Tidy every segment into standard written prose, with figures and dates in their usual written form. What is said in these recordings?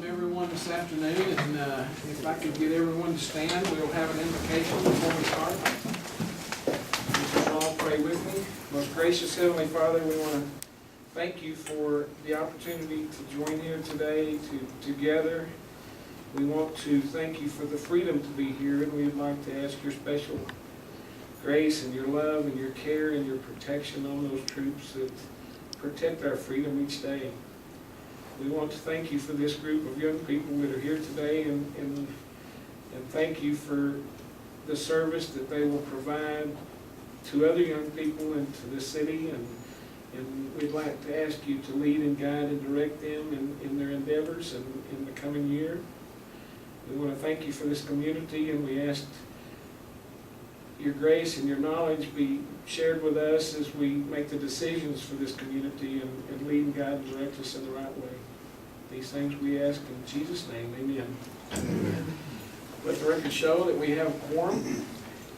Everyone this afternoon, and if I could get everyone to stand, we'll have an invocation before we start. You can all pray with me. Most gracious Heavenly Father, we want to thank you for the opportunity to join here today, together. We want to thank you for the freedom to be here, and we'd like to ask your special grace and your love and your care and your protection on those troops that protect our freedom each day. We want to thank you for this group of young people that are here today, and thank you for the service that they will provide to other young people and to the city, and we'd like to ask you to lead and guide and direct them in their endeavors and in the coming year. We want to thank you for this community, and we ask your grace and your knowledge be shared with us as we make the decisions for this community and lead and guide and direct us in the right way. These things we ask in Jesus' name, amen. Amen. Let the record show that we have a quorum,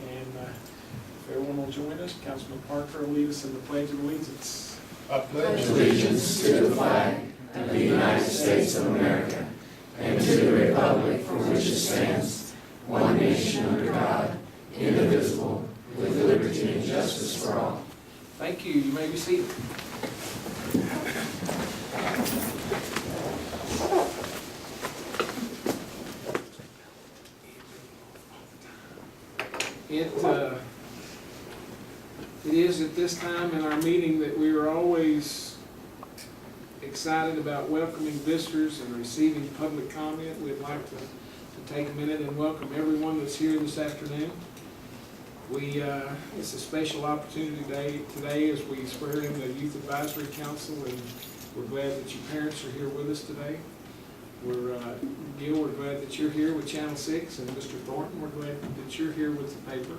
and if everyone will join us, Councilman Parker will lead us in the Pledge of Allegiance. I pledge allegiance to the flag of the United States of America and to the republic for which it stands, one nation under God, indivisible, with liberty and justice for all. Thank you. You may be seated. It is at this time in our meeting that we are always excited about welcoming visitors and receiving public comment. We'd like to take a minute and welcome everyone that's here this afternoon. It's a special opportunity today as we swear in the Youth Advisory Council, and we're glad that your parents are here with us today. Gil, we're glad that you're here with Channel 6, and Mr. Thornton, we're glad that you're here with the paper.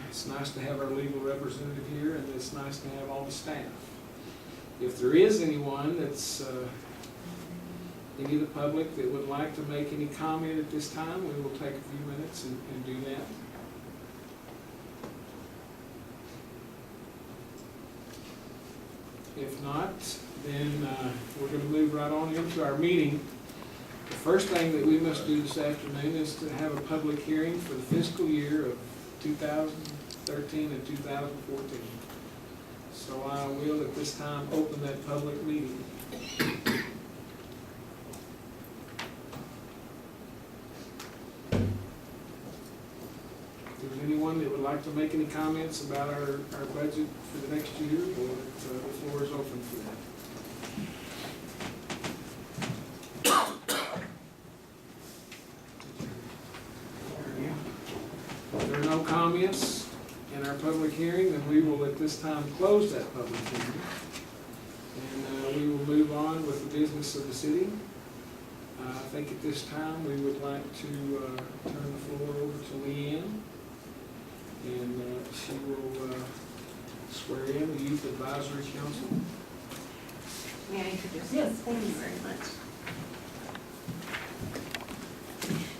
It's nice to have our legal representative here, and it's nice to have all the staff. If there is anyone that's any of the public that would like to make any comment at this time, we will take a few minutes and do that. If not, then we're going to move right on into our meeting. The first thing that we must do this afternoon is to have a public hearing for the fiscal year of 2013 and 2014. So I will at this time open that public meeting. If there's anyone that would like to make any comments about our budget for the next year, the floor is open for that. If there are no comments in our public hearing, then we will at this time close that public hearing. And we will move on with the business of the city. I think at this time we would like to turn the floor over to Leanne, and she will swear in the Youth Advisory Council. May I introduce? Yes, thank you very much.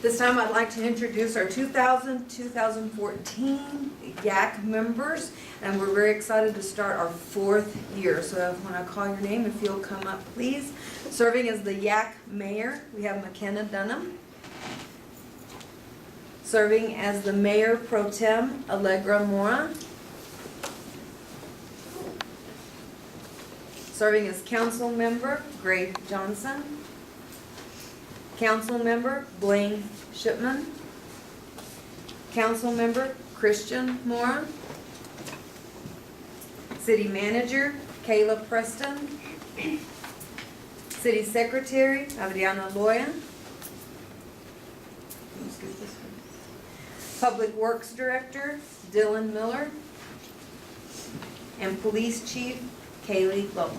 This time I'd like to introduce our 2000-2014 YAC members, and we're very excited to start our 4th year. So when I call your name, if you'll come up, please. Serving as the YAC Mayor, we have McKenna Dunham. Serving as the Mayor Pro Tem, Allegra Mora. Serving as Council Member, Gray Johnson. Council Member, Blaine Shipman. Council Member, Christian Mora. City Manager, Kayla Preston. City Secretary, Adriana Loya. Public Works Director, Dylan Miller. And Police Chief, Kaylee Lowe.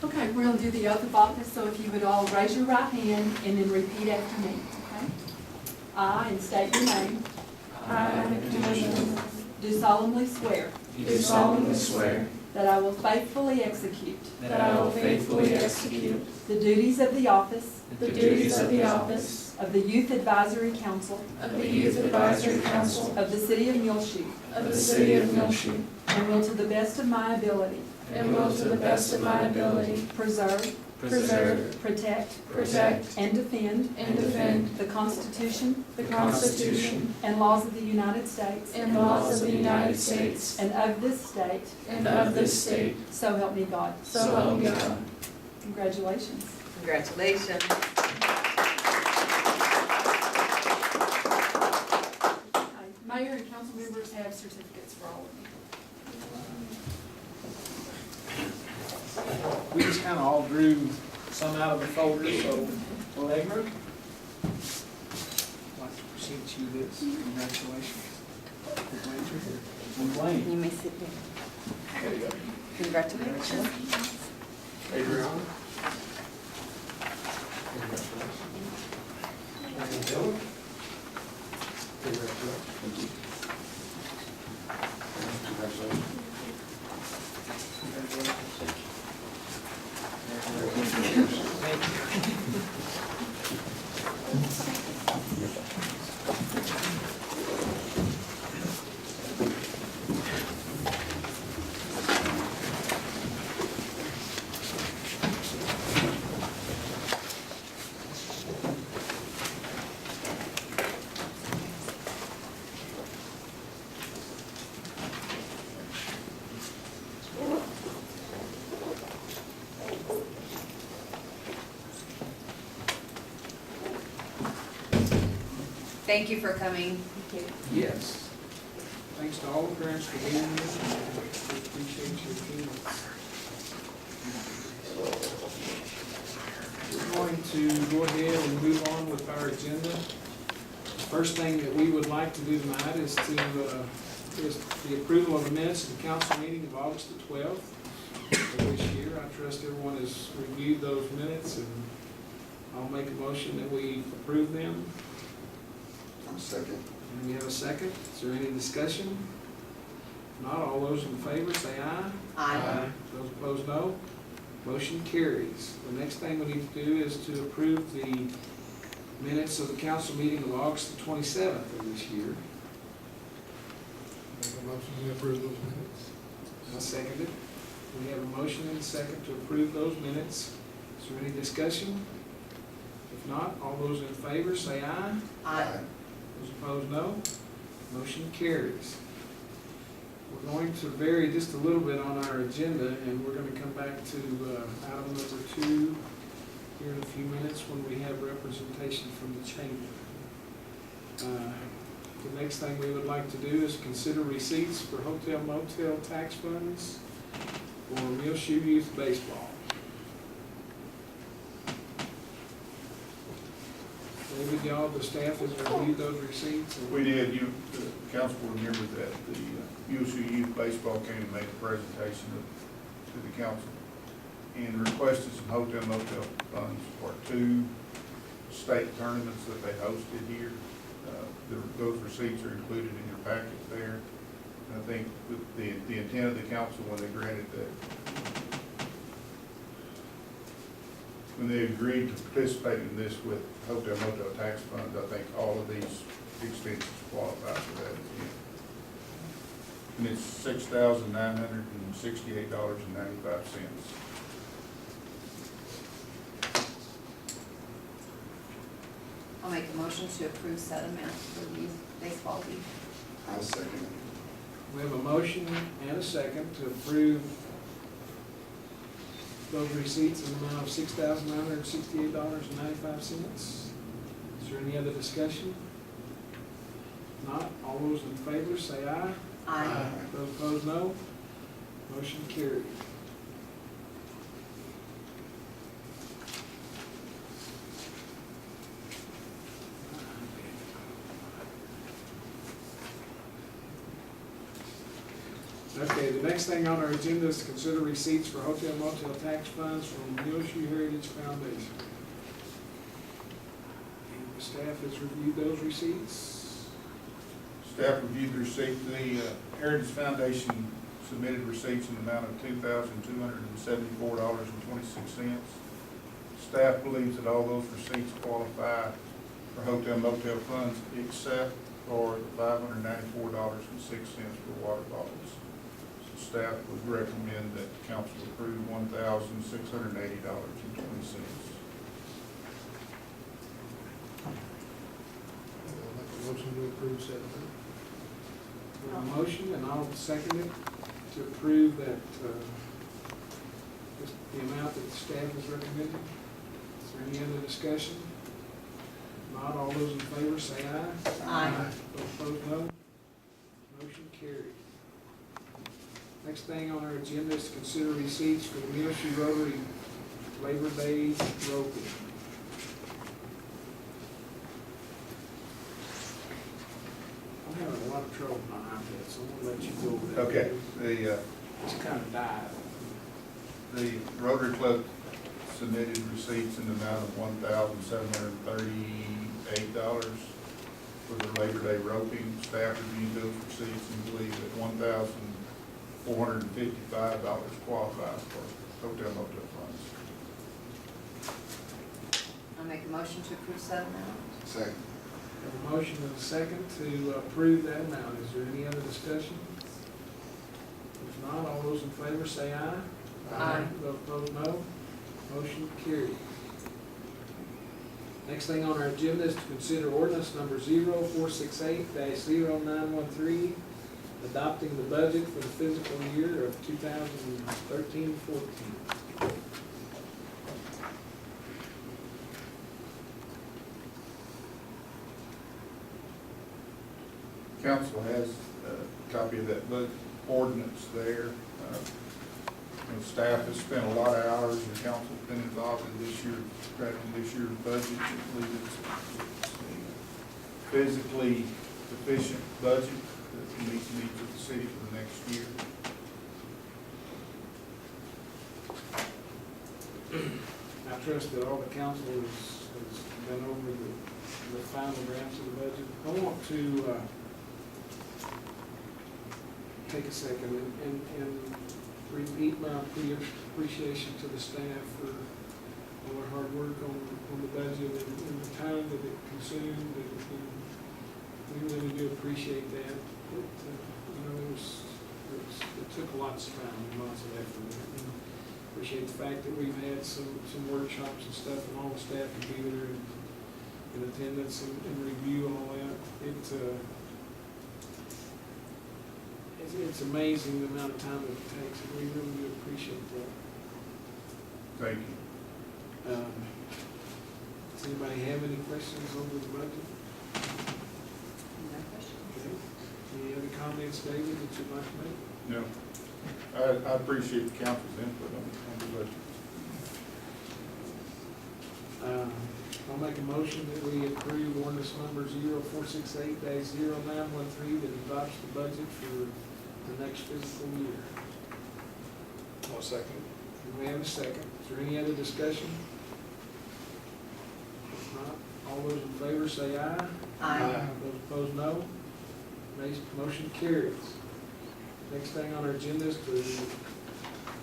Okay, we're going to do the oath of office, so if you would all raise your right hand and then repeat after me, okay? I, and state your name. I, Do solemnly swear do solemnly swear that I will faithfully execute that I will faithfully execute the duties of the office the duties of the office of the Youth Advisory Council of the Youth Advisory Council of the City of Muleshoe, of the City of Muleshoe, and will to the best of my ability and will to the best of my ability preserve, preserve, protect, and defend the Constitution the Constitution and laws of the United States and laws of the United States and of this state, and of this state, so help me God. so help me God. Congratulations. Congratulations. Mayor and council members have certificates for all of you. We just kind of all drew some out of the folder, so Allegra, I'd like to present you this. Congratulations. And Blaine. You may sit down. There you go. Congratulations. Adriana. Thank you for coming. Yes. Thanks to all the parents for being here. We appreciate your attendance. We're going to go ahead and move on with our agenda. First thing that we would like to do tonight is the approval of the minutes of the council meeting of August the 12th of this year. I trust everyone has reviewed those minutes, and I'll make a motion that we approve them. Second. And we have a second. Is there any discussion? If not, all those in favor say aye. Aye. Those opposed, no. Motion carries. The next thing we need to do is to approve the minutes of the council meeting of August the 27th of this year. Make a motion to approve those minutes. I second it. We have a motion and a second to approve those minutes. Is there any discussion? If not, all those in favor say aye. Aye. Those opposed, no. Motion carries. We're going to vary just a little bit on our agenda, and we're going to come back to item number 2 here in a few minutes when we have representation from the chamber. The next thing we would like to do is consider receipts for hotel motel tax funds for Muleshoe Youth Baseball. David, y'all, the staff has reviewed those receipts. And We did. The council will remember that the Muleshoe Youth Baseball came and made a presentation to the council and requested some hotel motel funds for 2 state tournaments that they hosted here. Those receipts are included in your packet there. And I think the intent of the council when they granted that, when they agreed to participate in this with hotel motel tax funds, I think all of these expenses qualify for that again. And it's $6,968.95. I'll make a motion to approve said amount for the youth baseball league. I'll second it. we have a motion and a second to approve those receipts in the amount of $6,968.95. Is there any other discussion? Not, all those in favor say aye. Aye. Those opposed, no. Motion carried. Okay, the next thing on our agenda is to consider receipts for hotel motel tax funds from Muleshoe Heritage Foundation. And the staff has reviewed those receipts. Staff reviewed the receipt. The Heritage Foundation submitted receipts in the amount of $2,274.26. Staff believes that all those receipts qualify for hotel motel funds except for the $594.06 for water bottles. So staff would recommend that the council approve $1,680.20. I'll make a motion to approve said amount. We have a motion, and I'll second it, to approve that, just the amount that the staff is recommending. Is there any other discussion? Not all those in favor say aye. Aye. Those opposed, no. Motion carried. Next thing on our agenda is to consider receipts for the Muleshoe Rotary Labor Day roping. I'm having a lot of trouble with my iPad, so I'm gonna let you go over that. Okay, It's kind of died. the Rotary Club submitted receipts in the amount of $1,738 for the Labor Day roping. Staff reviewed those receipts and believe that $1,455 qualifies for hotel motel funds. I'll make a motion to approve said amount. Second. We have a motion and a second to approve that amount. Is there any other discussion? If not, all those in favor say aye. Aye. Those opposed, no. Motion carried. Next thing on our agenda is to consider ordinance number 0468-0913, adopting the budget for the fiscal year of 2013-14. Council has a copy of that budget ordinance there. Staff has spent a lot of hours, and council's been involved in drafting this year's budget. I believe it's a physically efficient budget that meets the needs of the city for the next year. I trust that all the council has been over the final drafts of the budget. I want to take a second and repeat my appreciation to the staff for all their hard work on the budget and the time that it consumed, and we really do appreciate that. It took lots of time and lots of effort. And appreciate the fact that we've had some workshops and stuff, and all the staff can be there in attendance and review all that. It's amazing the amount of time that it takes, and we really do appreciate that. Thank you. Does anybody have any questions over the budget? No questions. Okay. Any other comments, David, that you'd like to make? No. I appreciate the council's input on the budget. I'll make a motion that we approve ordinance number 0468-0913 that adopts the budget for the next fiscal year. I'll second. Do we have a second? Is there any other discussion? If not, all those in favor say aye. Aye. Those opposed, no. Motion carries. Next thing on our agenda is to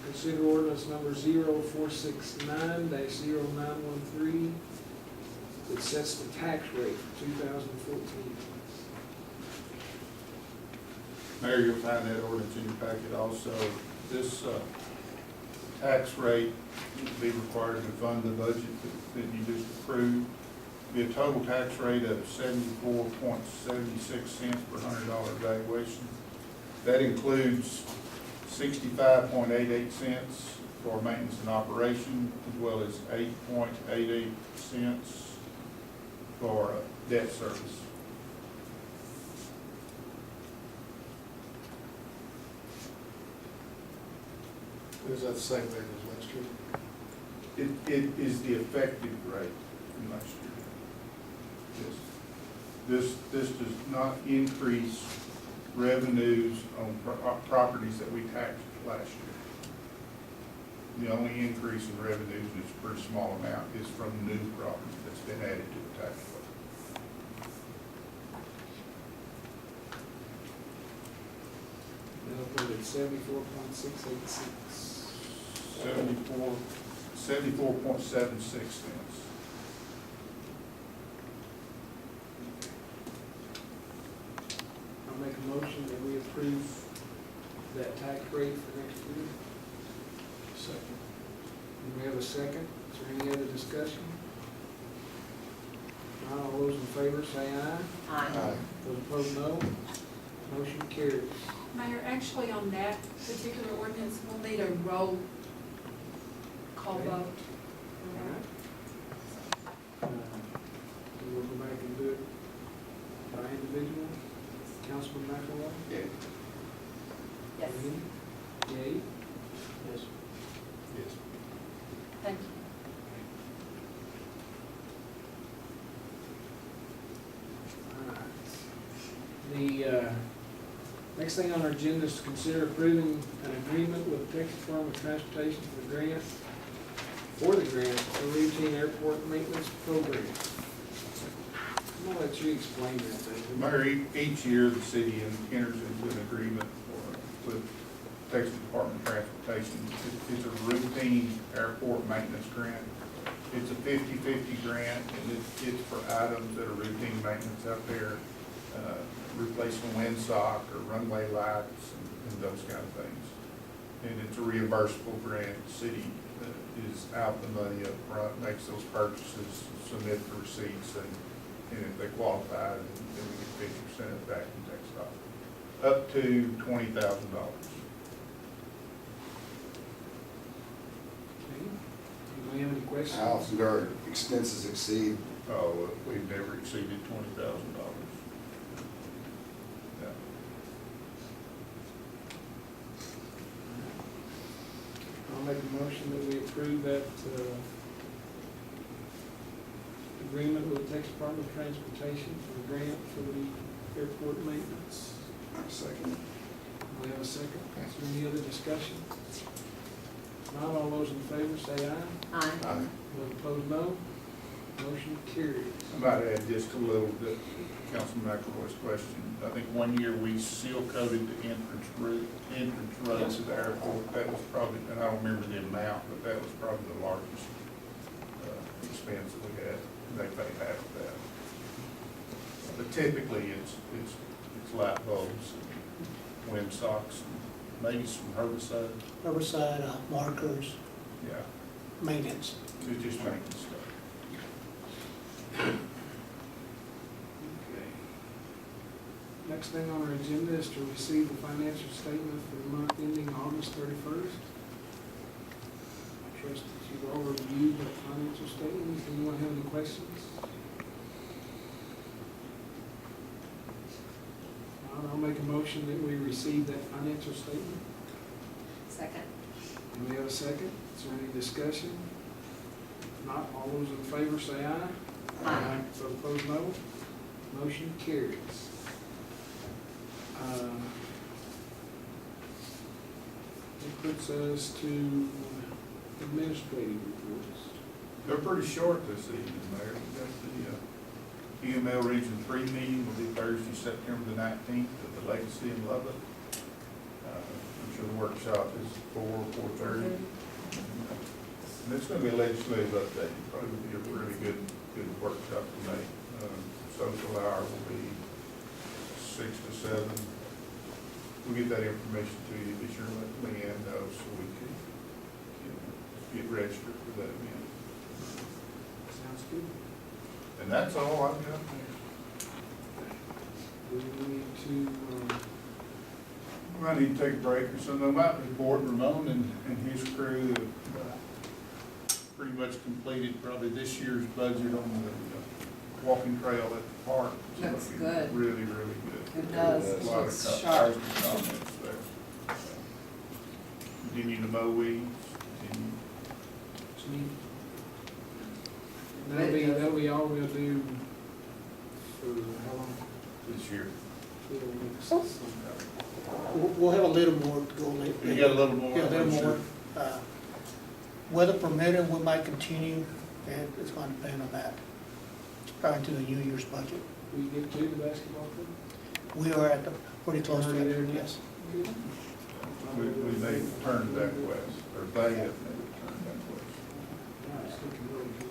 consider ordinance number 0469-0913 that sets the tax rate for 2014. Mayor, you'll find that ordinance in your packet also. This tax rate will be required to fund the budget that you just approved. Be a total tax rate of 74.76 cents per $100 valuation. That includes 65.88 cents for maintenance and operation, as well as 8.88 cents for debt service. Is that the same thing as last year? It is the effective rate from last year. Yes. This does not increase revenues on properties that we taxed last year. The only increase in revenues is a pretty small amount, is from new property that's been added to the tax rate. They'll put it 74.686. 74.76 cents. I'll make a motion that we approve that tax rate for next year. Second. Do we have a second? Is there any other discussion? Not all those in favor say aye. Aye. Those opposed, no. Motion carries. Mayor, actually on that particular ordinance, we'll need a roll call Okay. vote. We'll go back and do it by individual. Councilman McElroy? Yeah. Yes, Yay? Yes. Yes. thank you. The next thing on our agenda is to consider approving an agreement with Texas Department of Transportation for the grant for routine airport maintenance program. I'm gonna let you explain that thing. Mayor, each year, the city enters into an agreement with Texas Department of Transportation. It's a routine airport maintenance grant. It's a 50/50 grant, and it's for items that are routine maintenance out there, replacing windsock or runway lights and those kind of things. And it's a reimbursable grant. The city is out the money up front, makes those purchases, submit the receipts, and if they qualify, then we get 50% of it back from TxDOT, up to $20,000. Okay. Do we have any questions? How often do our expenses exceed? Oh, we've never exceeded $20,000. Yeah. I'll make a motion that we approve that agreement with the Texas Department of Transportation for the grant for the airport maintenance. Second. We have a second. Is there any other discussion? Not all those in favor say aye. Aye. Those opposed, no. Motion carries. I might add just a little to Councilman McElroy's question. I think one year we seal coated the entrance roads to the airport. That was probably, and I don't remember the amount, but that was probably the largest expense that we had. And they paid half of that. But typically, it's light bulbs, and windsocks, and maybe some herbicide. Herbicide, markers, Yeah, maintenance. it's just maintenance stuff. Okay. Next thing on our agenda is to receive the financial statement for the month ending August 31st. I trust that you've all reviewed that financial statement. Does anyone have any questions? I'll make a motion that we receive that financial statement. Second. Do we have a second? Is there any discussion? If not, all those in favor say aye. Aye. Those opposed, no. Motion carries. It puts us to administrative reports. They're pretty short this evening, Mayor. We got the UML Region 3 meeting will be Thursday, September the 19th at the Legacy in Lubbock. I'm sure the workshop is 4:30. And it's going to be a legislative update. Probably will be a really good workshop tonight. Social hour will be 6 to 7. We'll get that information to you. Be sure to let Leanne know so we can get registered for that event. Sounds good. And that's all I've got. Do we need to, I need to take a break or something. I might report Ramon and his crew have pretty much completed probably this year's budget on the walking trail at the park. It's Looks looking good. Really, really good. It does. A lot Looks of sharp. comments there. Continue to mow weeds, continue. that'll be all we'll do for how long? this year. Till next summer. We'll have a little more to go later. You got a little more? Yeah, a little I'm more. sure. Weather permitting, we might continue, and it's going to depend on that, prior to the New Year's budget. We get to the basketball court? We are at the, pretty close to Already it, there now? yes. We need to turn that west, or they have never turned that west. Yeah, it's looking really good.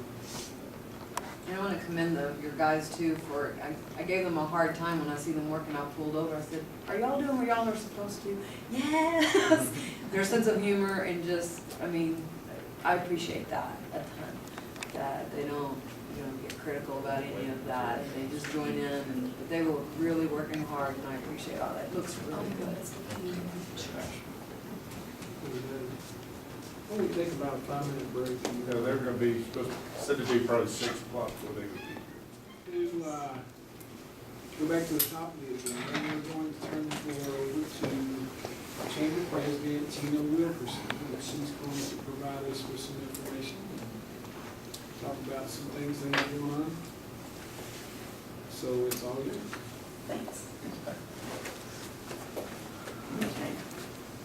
And I want to commend your guys too for, I gave them a hard time when I see them working out pulled over. I said, are y'all doing what y'all are supposed to? Yes! Their sense of humor and just, I mean, I appreciate that a ton. That they don't, get critical about any of that. And they just join in and but they were really working hard and I appreciate all that. It looks really good. What do we think about a 5-minute break? You know, they were gonna be, said to be probably 6 o'clock before they would be here. To, go back to the top of the agenda, we're going to turn the floor over to Chamber President Tina Wilkerson. And she's going to provide us with some information. Talk about some things that are going on. So it's all yours. Thanks. Okay.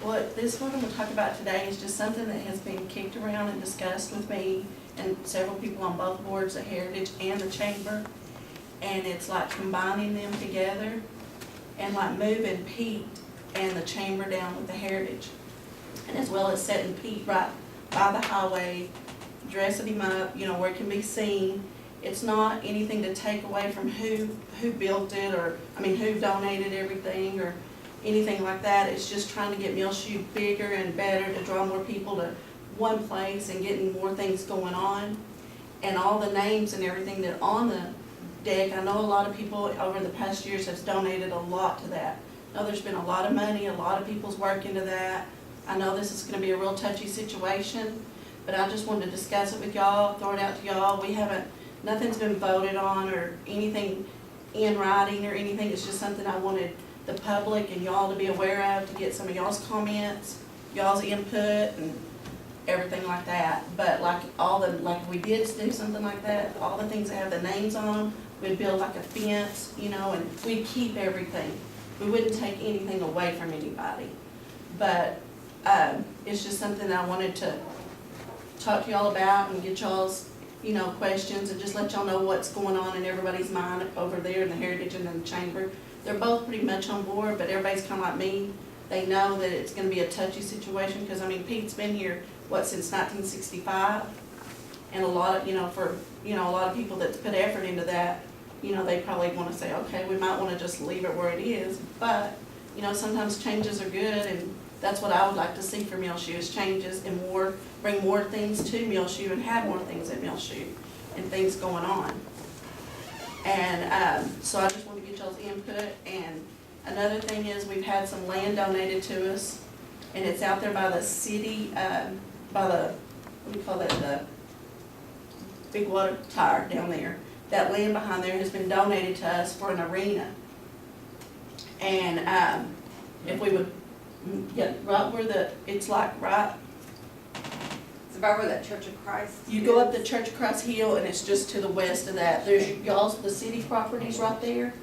What this one we'll talk about today is just something that has been kicked around and discussed with me and several people on both boards, the Heritage and the Chamber. And it's like combining them together and like moving Pete and the Chamber down with the Heritage. And as well as setting Pete right by the highway, dressing him up, where it can be seen. It's not anything to take away from who built it or, who donated everything or anything like that. It's just trying to get Muleshoe bigger and better to draw more people to one place and getting more things going on. And all the names and everything that are on the deck, I know a lot of people over the past years have donated a lot to that. I know there's been a lot of money, a lot of people's work into that. I know this is gonna be a real touchy situation, but I just wanted to discuss it with y'all, throw it out to y'all. Nothing's been voted on or anything in writing or anything. It's just something I wanted the public and y'all to be aware of, to get some of y'all's comments, y'all's input and everything like that. But like if we did do something like that, all the things that have the names on them, we'd build like a fence, and we'd keep everything. We wouldn't take anything away from anybody. But it's just something I wanted to talk to y'all about and get y'all's, questions and just let y'all know what's going on in everybody's mind over there in the Heritage and in the Chamber. They're both pretty much on board, but everybody's kind of like me. They know that it's going to be a touchy situation because, Pete's been here, since 1965? And a lot of, a lot of people that's put effort into that, they probably want to say, okay, we might want to just leave it where it is. But, sometimes changes are good, and that's what I would like to see for Muleshoe is changes and bring more things to Muleshoe and have more things at Muleshoe and things going on. And so I just want to get y'all's input. And another thing is we've had some land donated to us, and it's out there by the city, by the, what do you call that, the big water tower down there. That land behind there has been donated to us for an arena. And if we would get right where it's like right. It's about where that Church of Christ You go up the Church of Christ Hill and it's just to the west of that. There's the city properties right there.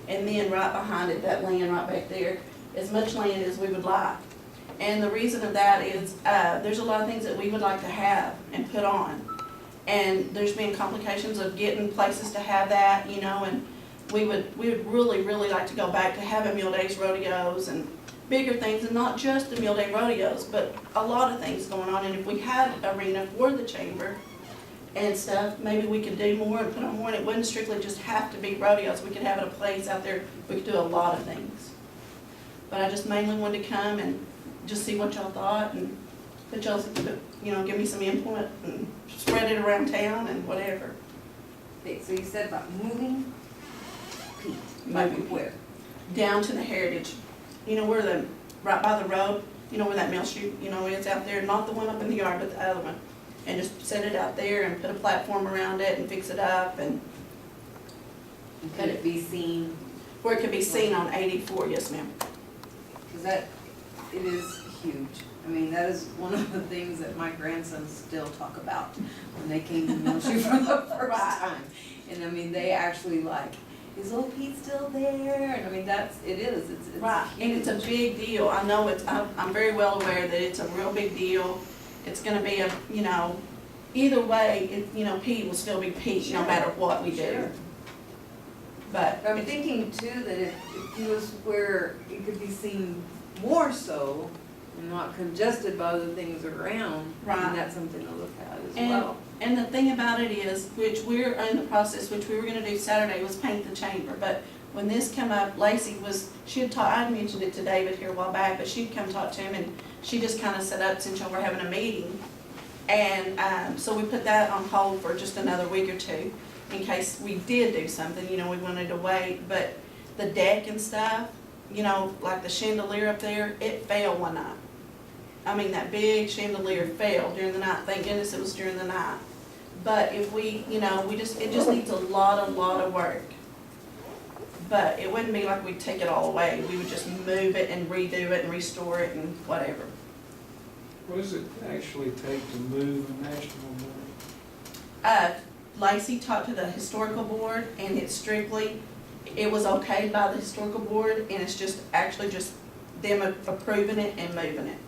And then right behind it, that land right back there, as much land as we would like. And the reason of that is there's a lot of things that we would like to have and put on. And there's been complications of getting places to have that, and we would really, really like to go back to having Mule Days rodeos and bigger things, and not just the Mule Day rodeos, but a lot of things going on. And if we had an arena for the Chamber and stuff, maybe we could do more and put on more, and it wouldn't strictly just have to be rodeos. We could have it a place out there, we could do a lot of things. But I just mainly wanted to come and just see what y'all thought and put y'all's, give me some input and spread it around town and whatever. Okay, so you said about moving Pete. Moving Where? Down to the Heritage, right by the road, where that Muleshoe, is out there, not the one up in the yard, but the other one. And just set it out there and put a platform around it and fix it up and Could it be seen? where it could be seen on 84, yes ma'am. Because it is huge. That is one of the things that my grandsons still talk about when they came to Muleshoe for the first time. And they actually is little Pete still there? And it is. It's Right, huge. and it's a big deal. I know I'm very well aware that it's a real big deal. It's gonna be either way, Pete will still be Pete, no matter what we do. Sure. But I'm thinking too that if he was where it could be seen more so, and not congested by other things around. Right. And that's something to look at as And, well. and the thing about it is, which we're in the process, which we were gonna do Saturday, was paint the chamber, but when this came up, Lacey she had taught, I had mentioned it to David here a while back, but she'd come talk to him, and she just kinda set up since y'all were having a meeting. And, so we put that on hold for just another week or two, in case we did do something, we wanted to wait, but the deck and stuff, like the chandelier up there, it fell one night. I mean, that big chandelier fell during the night, thank goodness it was during the night. But if we, it just needs a lot of work. But it wouldn't be like we'd take it all away, we would just move it and redo it and restore it and whatever. What does it actually take to move a national board? Lacey talked to the historical board, and it was okayed by the historical board, and it's just them approving it and moving it.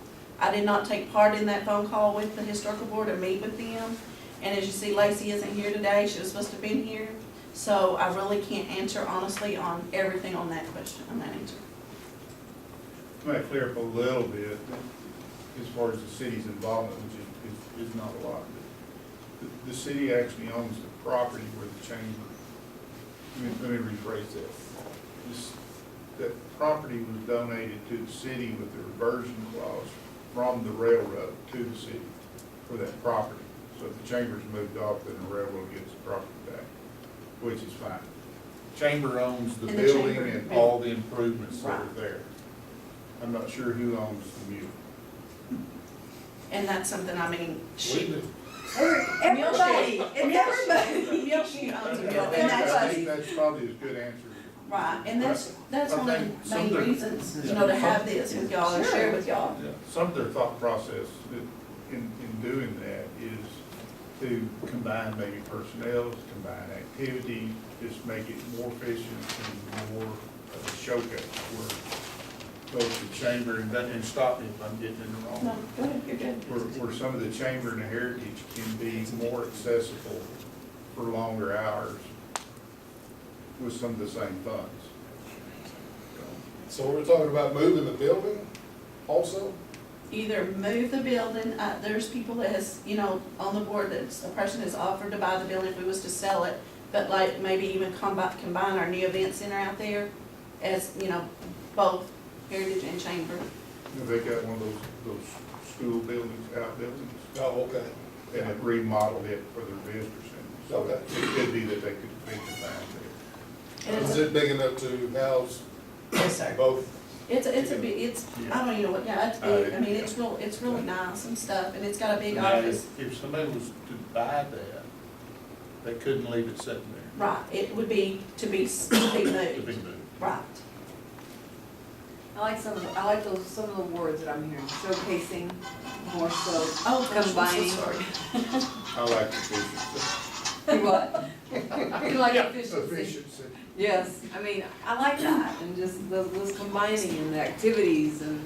I did not take part in that phone call with the historical board or meet with them, and as you see, Lacey isn't here today, she was supposed to have been here, so I really can't answer honestly on everything on that question, on that answer. I might clear up a little bit as far as the city's involvement, which is not a lot. The city actually owns the property where the chamber, let me rephrase that. That property was donated to the city with the reversion clause from the railroad to the city for that property. So if the chamber's moved off, then the railroad gets the property back, which is fine. Chamber owns the And the building chamber, and yeah. all the improvements that are Right. there. I'm not sure who owns the mule. And that's something, We do. Everybody, it's everybody. Muleshoe owns a building, and That's probably as good answer. right, and that's one of the Some main of the- reasons, to have this with y'all and share with y'all. Some of their thought process in doing that is to combine maybe personnel, to combine activity, just make it more efficient and more of a showcase where both the chamber and stop me if I'm getting it No, wrong. go ahead, you're good. Where some of the chamber and the heritage can be more accessible for longer hours with some of the same funds. So we're talking about moving the building also? Either move the building, there's people that has, on the board, a person has offered to buy the building if we was to sell it, but like maybe even combine our new event center out there as, both heritage and chamber. They got one of those school buildings, outbuildings, Oh, okay. and have remodeled it for their visitor center. So Okay. it could be that they could combine there. And Is it big enough to house yes, sir. both? It's I don't even know what, yeah, it's big, it's really nice and stuff, and it's got a big Now, office. if somebody was to buy that, they couldn't leave it sitting there. Right, it would be to be To be moved, moved. right. I like some of the words that I'm hearing, showcasing, more so Oh, gosh, I'm so combining. sorry. I like efficiency. You what? You like efficiency? Efficiency. Yes, I like that, and just those combining and the activities and,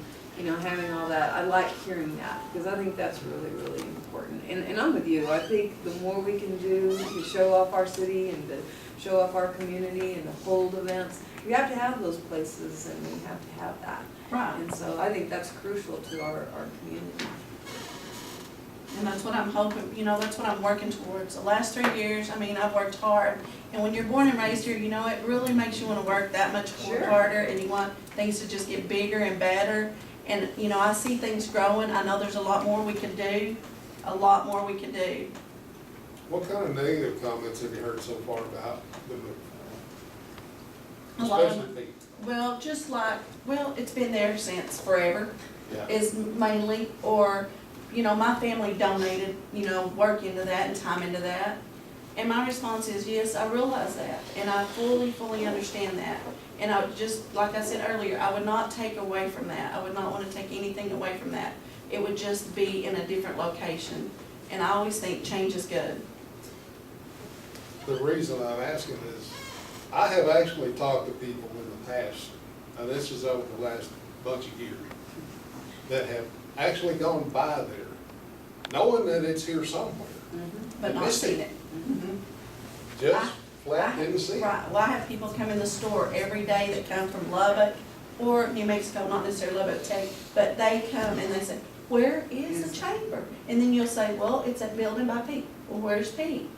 having all that, I like hearing that, because I think that's really, really important. And I'm with you, I think the more we can do to show off our city and to show off our community and to hold events, we have to have those places and we have to have that. Right, And so I think that's crucial to our community. and that's what I'm hoping, that's what I'm working towards. The last 3 years, I've worked hard, and when you're born and raised here, it really makes you want to work that much Sure. harder, and you want things to just get bigger and better. And, I see things growing, I know there's a lot more we can do, What kind of negative comments have you heard so far about the move? A lot of- Especially Pete. Well, it's been there since forever. Yeah. Is mainly, or, my family donated, work into that and time into that. And my response is, yes, I realize that, and I fully understand that. And I would just, like I said earlier, I would not take away from that. I would not want to take anything away from that. It would just be in a different location. And I always think change is good. The reason I'm asking is, I have actually talked to people in the past, and this is over the last bunch of years, that have actually gone by there, knowing that it's here somewhere, But not Missed it. seen it. just flat didn't see it. Right, well, I have people come in the store every day that come from Lubbock, or New Mexico, not necessarily Lubbock Tech, but they come and they say, where is the chamber? And then you'll say, well, it's a building by Pete. Well, where's Pete?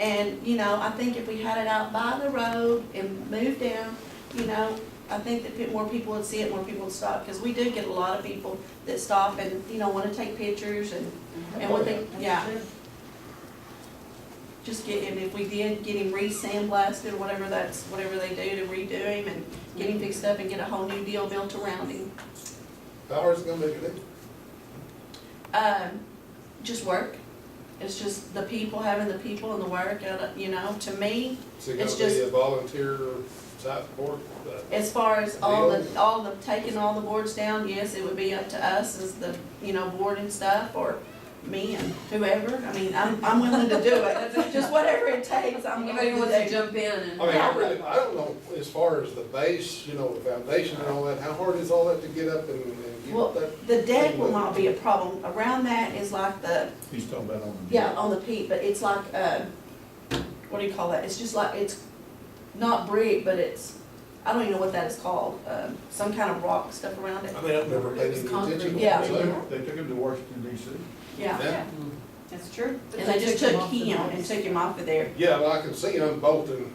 And, you know, I think if we had it out by the road and moved down, you know, I think that more people would see it, more people would stop, because we do get a lot of people that stop and, you know, want to take pictures and what they, yeah. Just get him, if we did get him re-sandblasted or whatever they do to redo him and get him fixed up and get a whole new deal built around him. How hard is it gonna be to do? Just work. It's just the people, having the people and the work, you know, to me, Is it it's gonna be just, a volunteer type board? as far as all the, taking all the boards down, yes, it would be up to us as the, you know, board and stuff, or me and whoever. I mean, I'm willing to do it, just whatever it takes, I'm willing Anybody to wants to do. jump in and. I mean, I don't know, as far as the base, you know, the foundation and all that, how hard is all that to get up and Well, get that? the deck will not be a problem. Around that is like the, He's talking about on the. yeah, on the peak, but it's like, what do you call that? It's just like, it's not brick, but it's, I don't even know what that is called, some kind of rock stuff around it. I mean, I've never paid any It's concrete. attention. Yeah. They took him to Washington DC. Yeah, Yeah, That's true. and they just took him and took him off of there. yeah, well, I can see them bolting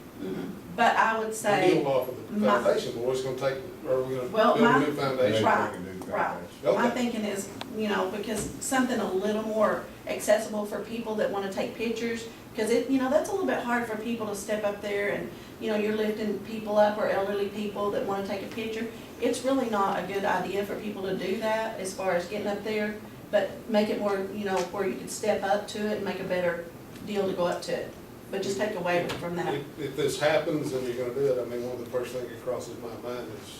But I would the say, needle off of the my- foundation, but what's it gonna take, are we gonna Well, build a my- new foundation? Right, They can do right. that. my Okay, thinking is, you know, because something a little more accessible for people that wanna take pictures, because it, you know, that's a little bit hard for people to step up there and, you know, you're lifting people up or elderly people that wanna take a picture. It's really not a good idea for people to do that as far as getting up there, but make it more, you know, where you could step up to it and make a better deal to go up to it. But just take away from that. if this happens and you're gonna do it, I mean, one of the first things that crosses my mind is,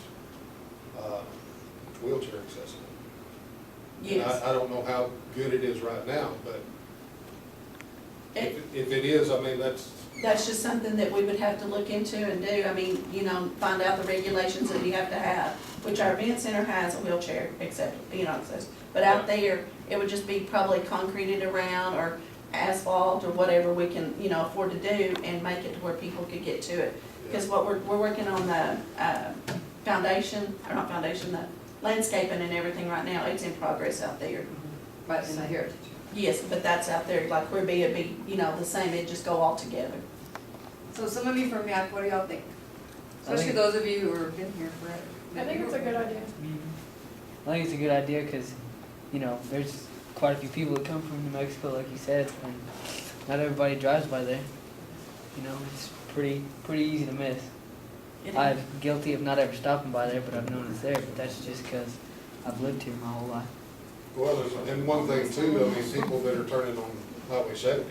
wheelchair accessible. And Yes. I don't know how good it is right now, but It, if it is, I mean, that's just something that we would have to look into and do. I mean, you know, find out the regulations that you have to have, which our event center has a wheelchair accept, you know, access. But out there, it would just be probably concreted around or asphalt or whatever we can, you know, afford to do and make it to where people could get to it. Because what we're working on the, foundation, or not foundation, the landscaping and everything right now, it's in progress out there. Right, in the heritage. Yes, but that's out there, like where it'd be, you know, the same, it'd just go all together. So some of you from YAC, what do y'all think? I Especially think- those of you who have been here forever. I think it's a good idea. I think it's a good idea because, you know, there's quite a few people that come from New Mexico, like you said, and not everybody drives by there. You know, it's pretty easy to miss. It is. I'm guilty of not ever stopping by there, but I've known it's there. But that's just because I've lived here my whole life. well, and one thing too, I mean, people that are turning on Highway 70,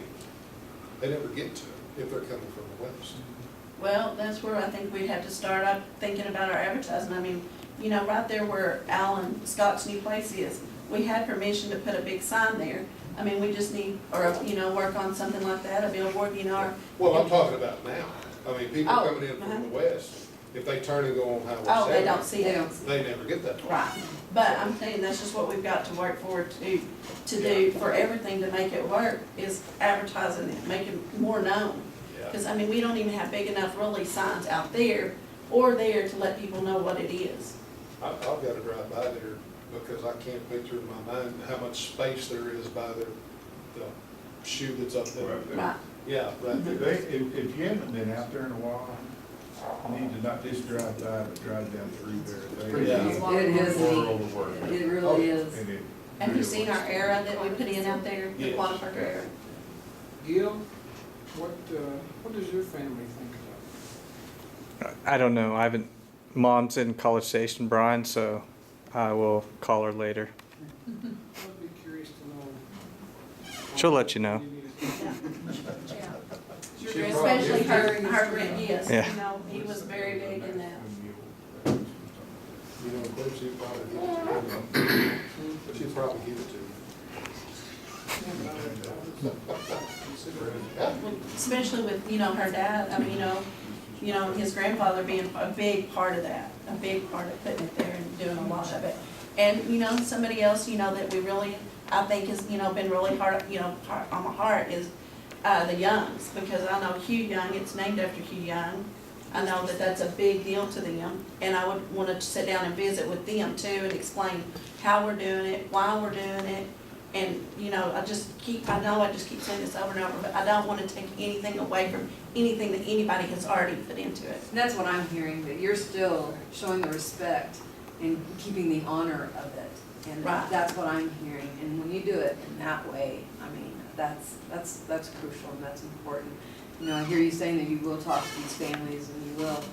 they never get to it if they're coming from the west. Well, that's where I think we'd have to start up thinking about our advertising. I mean, you know, right there where Alan Scott's new place is, we had permission to put a big sign there. I mean, we just need, or, you know, work on something like that, a billboard, you know, or. Well, I'm talking about now. I mean, people Oh, coming in from the west, if they turn and go on Highway 70. Oh, they don't see They it. don't. They never get that far. Right, but I'm saying that's just what we've got to work forward to do for everything to make it work, is advertising it, make it more known. Yeah. Because, I mean, we don't even have big enough really signs out there or there to let people know what it is. I've got to drive by there because I can't picture in my mind how much space there is by the shoe that's up there. Right there. Right, Yeah, right there. If you haven't been out there in a while, you need to not just drive by, but drive down through there. pretty They easy. do It is a world of work. It really is. And it have you really seen works. our era that we put in out there, the Yes. water park era? Gil, what does your family think about it? I don't know. I haven't. Mom's in College Station, Brian, so I will call her later. I'd be curious to know. She'll let you know. Especially her grand, yes, Yeah. you know, he was very big in that. You know, of course, she'd probably give it to you. She'd probably give it to you. Especially with, you know, her dad, I mean, you know, his grandfather being a big part of that, a big part of putting it there and doing a lot of it. And, you know, somebody else, you know, that we really, I think has, you know, been really hard, you know, on my heart is the Youngs, because I know Hugh Young, it's named after Hugh Young. I know that that's a big deal to them, and I would want to sit down and visit with them too and explain how we're doing it, why we're doing it. And, you know, I just keep saying this over and over, but I don't want to take anything away from anything that anybody has already put into it. And that's what I'm hearing, that you're still showing the respect and keeping the honor of it. And Right. that's what I'm hearing. And when you do it in that way, I mean, that's crucial and that's important. You know, I hear you saying that you will talk to these families and you will,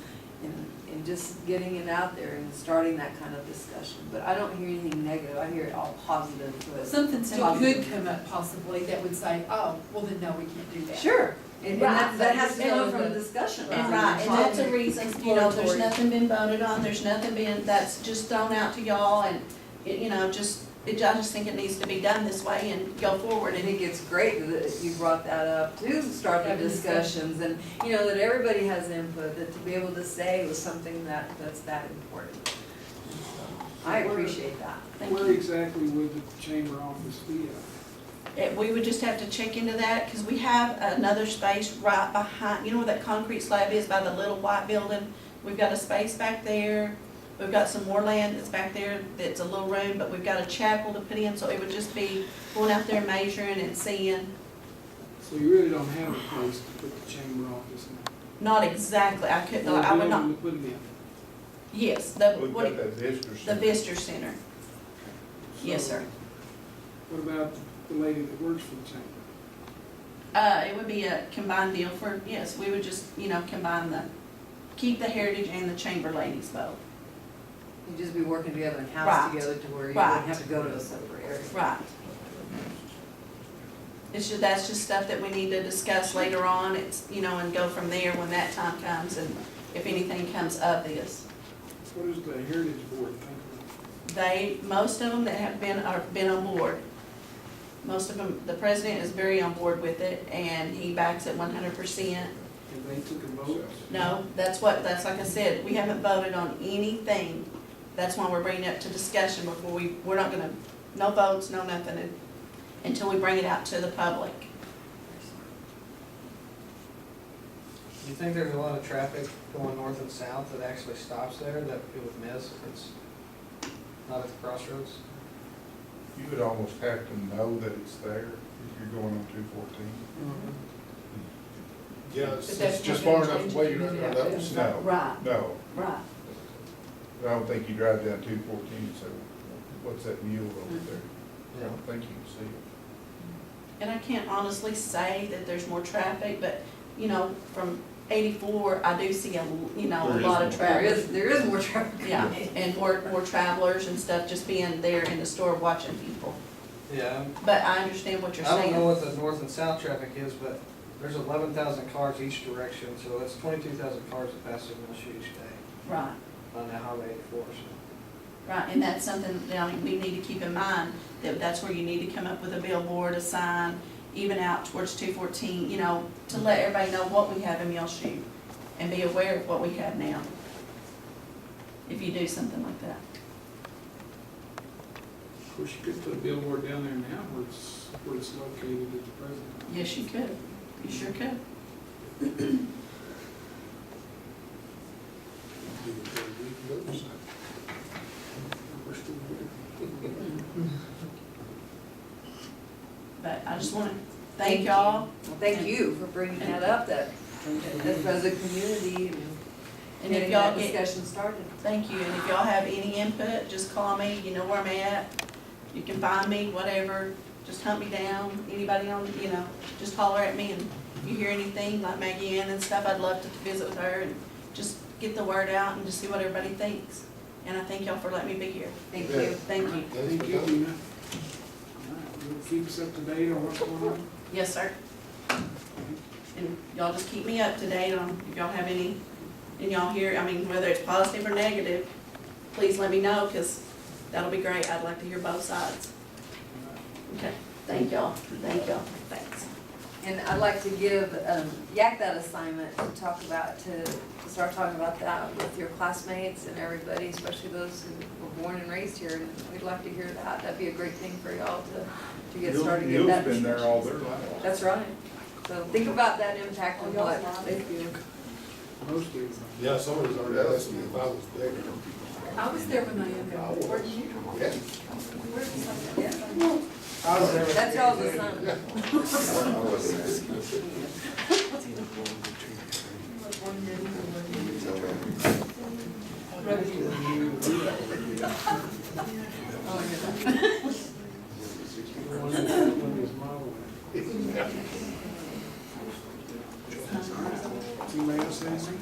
and just getting it out there and starting that kind of discussion. But I don't hear anything negative. I hear it all positive. Something still could come up possibly that would say, oh, well then no, we can't do that. Sure. And Right. that has to come from a discussion. And right, and that's a reason, you know, there's nothing been voted on, there's nothing been, that's just thrown out to y'all, and, you know, I just think it needs to be done this way and go forward. I And think it's great that you brought that up to start the discussions and, you know, that everybody has input, that to be able to say was something that's that important. So, I appreciate that. Thank Where you. exactly would the chamber office be at? We would just have to check into that, because we have another space right behind, you know where that concrete slab is by the little white building? We've got a space back there, we've got some more land that's back there that's a little room, but we've got a chapel to put in, so it would just be going out there measuring and seeing. So you really don't have a place to put the chamber office in? Not exactly, I could, Or a I would not, building to put it in? yes, We've got that visitor the center. visitor center, yes, So, sir. What about the lady that works for the chamber? It would be a combined deal for, yes, we would just, you know, keep the heritage and the chamber ladies both. You'd just be working together and house Right. together to where you Right. wouldn't have to go to a separate area. Right. That's just stuff that we need to discuss later on, it's, you know, and go from there when that time comes, and if anything comes of this. What does the Heritage Board think of it? Most of them that have been on board. Most of them, the president is very on board with it, and he backs it 100%. Have they took a vote? No, that's like I said, we haven't voted on anything. That's why we're bringing it up to discussion before we're not gonna, no votes, no nothing, until we bring it out to the public. Do you think there's a lot of traffic going north and south that actually stops there that it would miss if it's not at the crossroads? You would almost have to know that it's there if you're going on 214. Yeah, But it's that's just not far gonna enough change away, it, you're not yeah. gonna notice. No, Right, no. right. I don't think you drive down 214 and say, what's that mule over there? I don't think you can see it. And I can't honestly say that there's more traffic, but, you know, from 84, I do see a There is lot of more. travelers. There is more traffic. Yeah, and more travelers and stuff just being there in the store watching people. Yeah, But I understand what you're I don't know saying. what the north and south traffic is, but there's 11,000 cars each direction, so that's 22,000 cars that pass through Muleshoe each day Right, on the Highway 84, so. right, and that's something that we need to keep in mind, that that's where you need to come up with a billboard, a sign, even out towards 214, you know, to let everybody know what we have in Muleshoe and be aware of what we have now, if you do something like that. Of course, you could put a billboard down there now where it's located at the present. Yes, you could. You sure could. We're still here. But I just want to thank y'all. Well, thank you for bringing that up, that as a community and And if getting y'all that get, discussion started. thank you, and if y'all have any input, just call me, you know where I'm at. You can find me, whatever, just hunt me down, anybody on, you know, just holler at me, and if you hear anything, like Maggie Ann and stuff, I'd love to visit with her and just get the word out and just see what everybody thinks. And I thank y'all for letting me be here. Thank Yeah. you. Thank you. Thank you, Tina. All right, you'll keep us up to date on what's going on? Yes, sir. And y'all just keep me up to date on if y'all have any, and y'all hear, I mean, whether it's positive or negative, please let me know, because that'll be great. I'd like to hear both sides. Okay, thank y'all, thanks. And I'd like to give Yak that assignment to talk about, to start talking about that with your classmates and everybody, especially those who were born and raised here. And we'd like to hear that. That'd be a great thing for y'all to get started. Get Mule's that been there all discussion. their life. That's right. So think about that impact on what. Most of them. Yeah, somebody's already asked me if I was there. I was there when they ended. I was. Were you? Yeah. I was there. That's y'all's son. I wasn't asking. No, ma'am. Anybody else say anything?